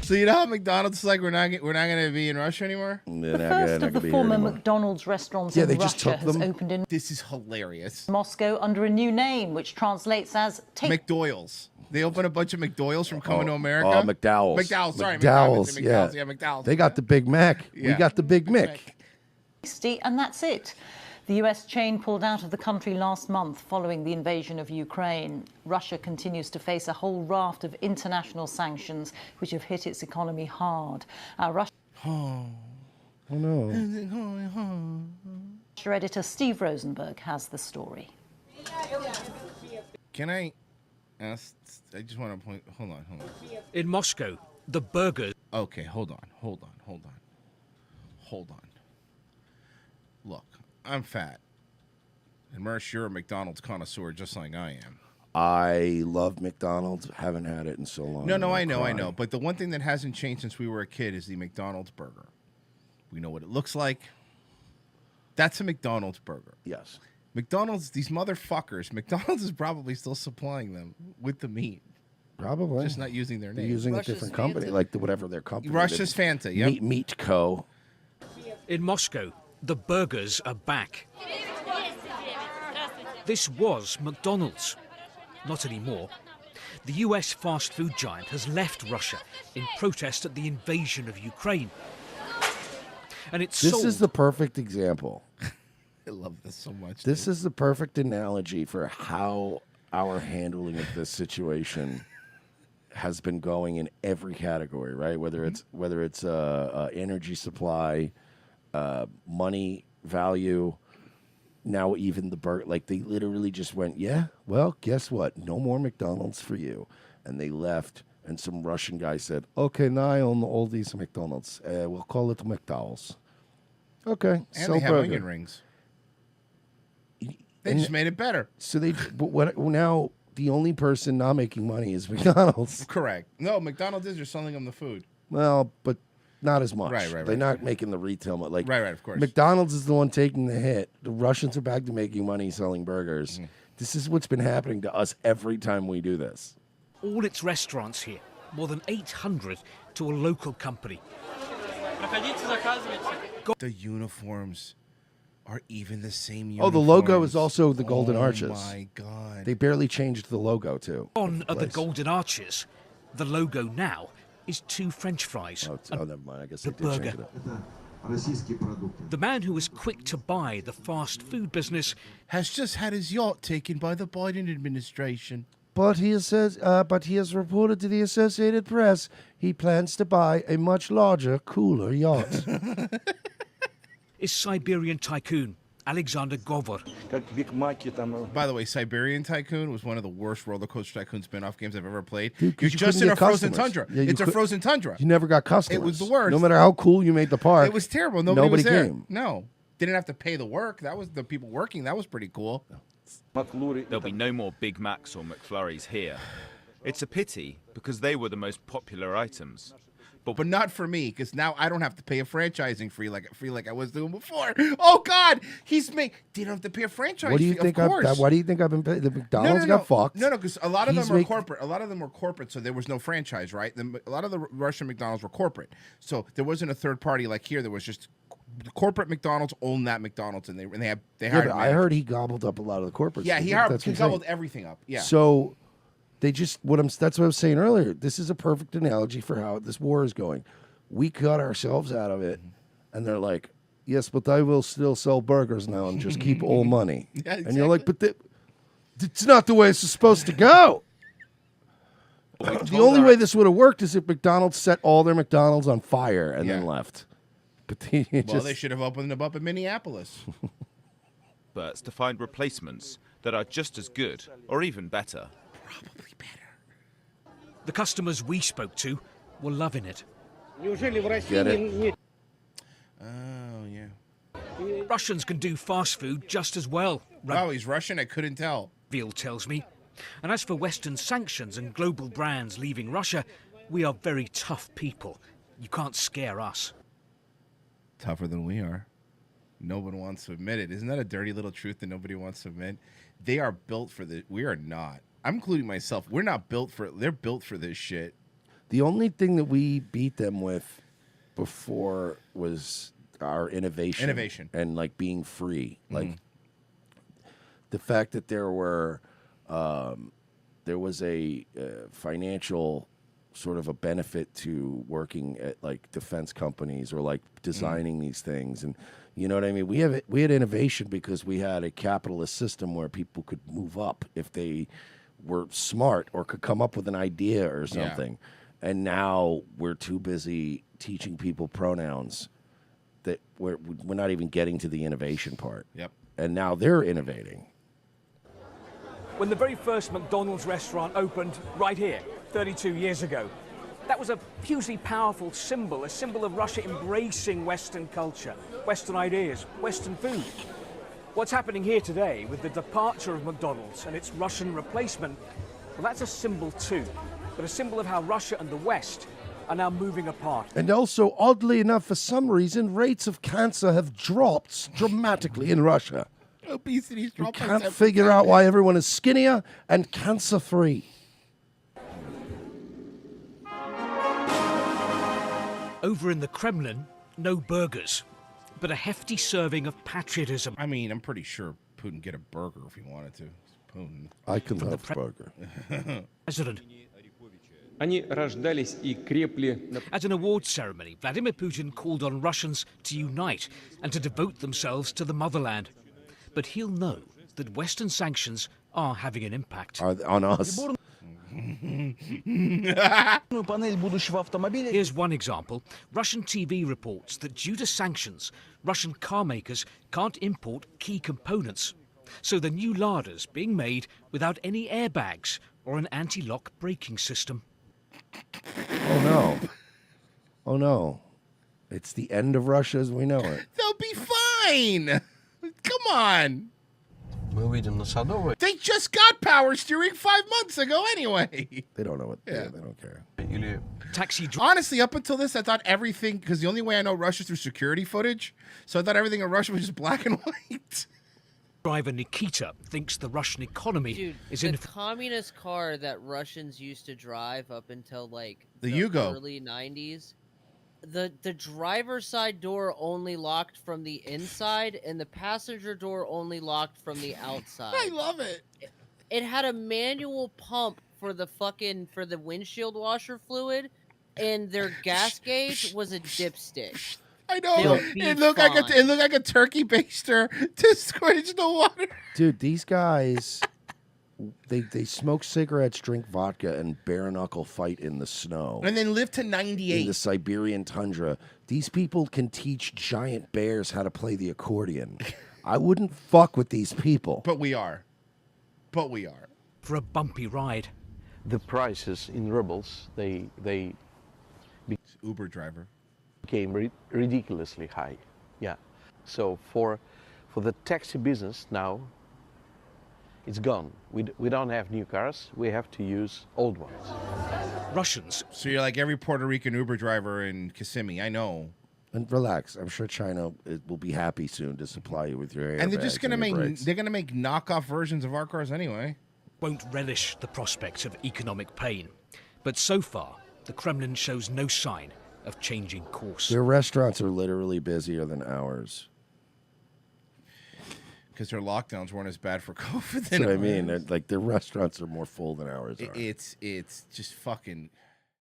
So you know how McDonald's is like we're not going to be in Russia anymore? The first of the former McDonald's restaurants in Russia has opened in. This is hilarious. Moscow under a new name, which translates as McDoyles. They opened a bunch of McDoyles from coming to America. McDowell's. McDowell's, sorry. McDowell's, McDowell's, yeah. McDowell's. They got the Big Mac. Yeah. We got the Big Mick. And that's it. The US chain pulled out of the country last month following the invasion of Ukraine. Russia continues to face a whole raft of international sanctions which have hit its economy hard. Russia editor Steve Rosenberg has the story. Can I ask? I just want to point. Hold on. In Moscow, the burgers. Okay, hold on. Look, I'm fat. And Mersh, you're a McDonald's connoisseur just like I am. I love McDonald's. Haven't had it in so long. No, I know. But the one thing that hasn't changed since we were a kid is the McDonald's burger. We know what it looks like. That's a McDonald's burger. Yes. McDonald's, these motherfuckers, McDonald's is probably still supplying them with the meat. Probably. Just not using their name. They're using Russia's a different company, Fanta. like whatever their company. Russia's Fanta, yeah. Meat Co. In Moscow, the burgers are back. This was McDonald's. Not anymore. The US fast food giant has left Russia in protest at the invasion of Ukraine. And it's This sold. is the perfect example. I love this so much. This is the perfect analogy for how our handling of this situation has been going in every category, right? Whether it's energy supply, money value, now even the burger. Like they literally just went, yeah, well, guess what? No more McDonald's for you, and they left. And some Russian guy said, okay, now I own all these McDonald's. We'll call it McDowell's. Okay, And sell they have burger. onion rings. They just made it better. So now the only person not making money is McDonald's. Correct. No, McDonald's is. You're selling them the food. Well, but not as much. Right. They're not making the retail money. Like, Right, of course. McDonald's is the one taking the hit. The Russians are back to making money selling burgers. This is what's been happening to us every time we do this. all its restaurants here, more than 800 to a local company. The uniforms are even the same uniforms. Oh, the logo is also the Golden Arches. Oh, my God. They barely changed the logo, too. On are the Golden Arches. The logo now is 2 French fries. Oh, never mind. I guess the they did change burger. it. The man who was quick to buy the fast food business has just had his yacht taken by the Biden administration. But he has reported to the Associated Press he plans to buy a much larger, cooler yacht. is Siberian tycoon Alexander Govor. By the way, Siberian Tycoon was one of the worst roller coaster tycoon spin-off games I've ever played. Dude, You're you just couldn't in a get frozen customers. tundra. Yeah, It's a frozen tundra. You never got customers. It was the worst. No matter how cool you made the park. It was terrible. Nobody was there. came. No. Didn't have to pay the work. That was the people working. That was pretty cool. There'll be no more Big Macs or McFlurries here. It's a pity, because they were the most popular items. But not for me, because now I don't have to pay a franchising fee like I was doing before. Oh God, didn't have to pay a franchise. What do you fee, think? Why do you think I've been paying? The McDonald's got fucked. No, because a lot of them are corporate. A lot of them were corporate, so there was no franchise, right? A lot of the Russian McDonald's were corporate, so there wasn't a third party like here. There was just the corporate McDonald's owned that McDonald's, and they hired. Yeah, but I heard he gobbled up a lot of the corporate. Yeah, he gobbled everything up. Yeah. So they just that's what I was saying earlier. This is a perfect analogy for how this war is going. We cut ourselves out of it, and they're like, yes, but I will still sell burgers now and just keep all money. Yeah, exactly. And you're like, but it's not the way it's supposed to go. The only way this would have worked is if McDonald's set all their McDonald's on fire and then left. But they should have opened them up in Minneapolis. But to find replacements that are just as good or even better. Probably better. The customers we spoke to were loving it. Get it? Oh, yeah. Russians can do fast food just as well. Oh, he's Russian? I couldn't tell. Veal tells me. And as for Western sanctions and global brands leaving Russia, we are very tough people. You can't scare us. Tougher than we are. No one wants to admit it. Isn't that a dirty little truth that nobody wants to admit? They are built for this. We are not. I'm including myself. We're not built for it. They're built for this shit. The only thing that we beat them with before was our innovation. And like being free. Like the fact that there was a financial sort of a benefit to working at like defense companies or like designing these things. And you know what I mean? We had innovation because we had a capitalist system where people could move up if they were smart or could come up with an idea or something. And now we're too busy teaching people pronouns that we're not even getting to the innovation part. Yep. And now they're innovating. When the very first McDonald's restaurant opened right here 32 years ago, that was a hugely powerful symbol, a symbol of Russia embracing Western culture, Western ideas, Western food. What's happening here today with the departure of McDonald's and its Russian replacement, well, that's a symbol too, but a symbol of how Russia and the West are now moving apart. And also, oddly enough, for some reason, rates of cancer have dropped dramatically in Russia. Obesity's We dropped. can't figure out why everyone is skinnier and cancer-free. Over in the Kremlin, no burgers, but a hefty serving of patriotism. I mean, I'm pretty sure Putin could get a burger if he wanted to. It's Putin. I can have a burger. President. Они рождались и крепли на... At an awards ceremony, Vladimir Putin called on Russians to unite and to devote themselves to the motherland. But he'll know that Western sanctions are having an impact. On us. Here's one example. Russian TV reports that due to sanctions, Russian car makers can't import key components. So the new Lada's being made without any airbags or an anti-lock braking system. Oh, no. Oh, no. It's the end of Russia as we know it. They'll be fine. Come on. They just got power steering 5 months ago anyway. They don't know what they don't care. Honestly, up until this, I thought everything, because the only way I know Russia is through security footage, so I thought everything in Russia was just black and white. Driver Nikita thinks the Russian economy is in... The communist car that Russians used to drive up until like the Yugo. Early 90s, the driver's side door only locked from the inside and the passenger door only locked from the outside. I love it. It had a manual pump for the windshield washer fluid, and their gas gauge was a dipstick. I know. It looked like a turkey baster to squidge the water. Dude, these guys, they smoke cigarettes, drink vodka, and bare knuckle fight in the snow. And then live to 98. In the Siberian tundra. These people can teach giant bears how to play the accordion. I wouldn't fuck with these people. But we are. For a bumpy ride. The prices in rubles, they Uber driver. became ridiculously high. Yeah. So for the taxi business now, it's gone. We don't have new cars. We have to use old ones. Russians. So you're like every Puerto Rican Uber driver in Kissimmee. I know. And relax. I'm sure China will be happy soon to supply you with your airbags. And they're just gonna make brakes. knockoff versions of our cars anyway. Won't relish the prospects of economic pain. But so far, the Kremlin shows no sign of changing course. Their restaurants are literally busier than ours. Because their lockdowns weren't as bad for COVID. That's what I mean. Like their restaurants are more full than ours are. It's just fucking.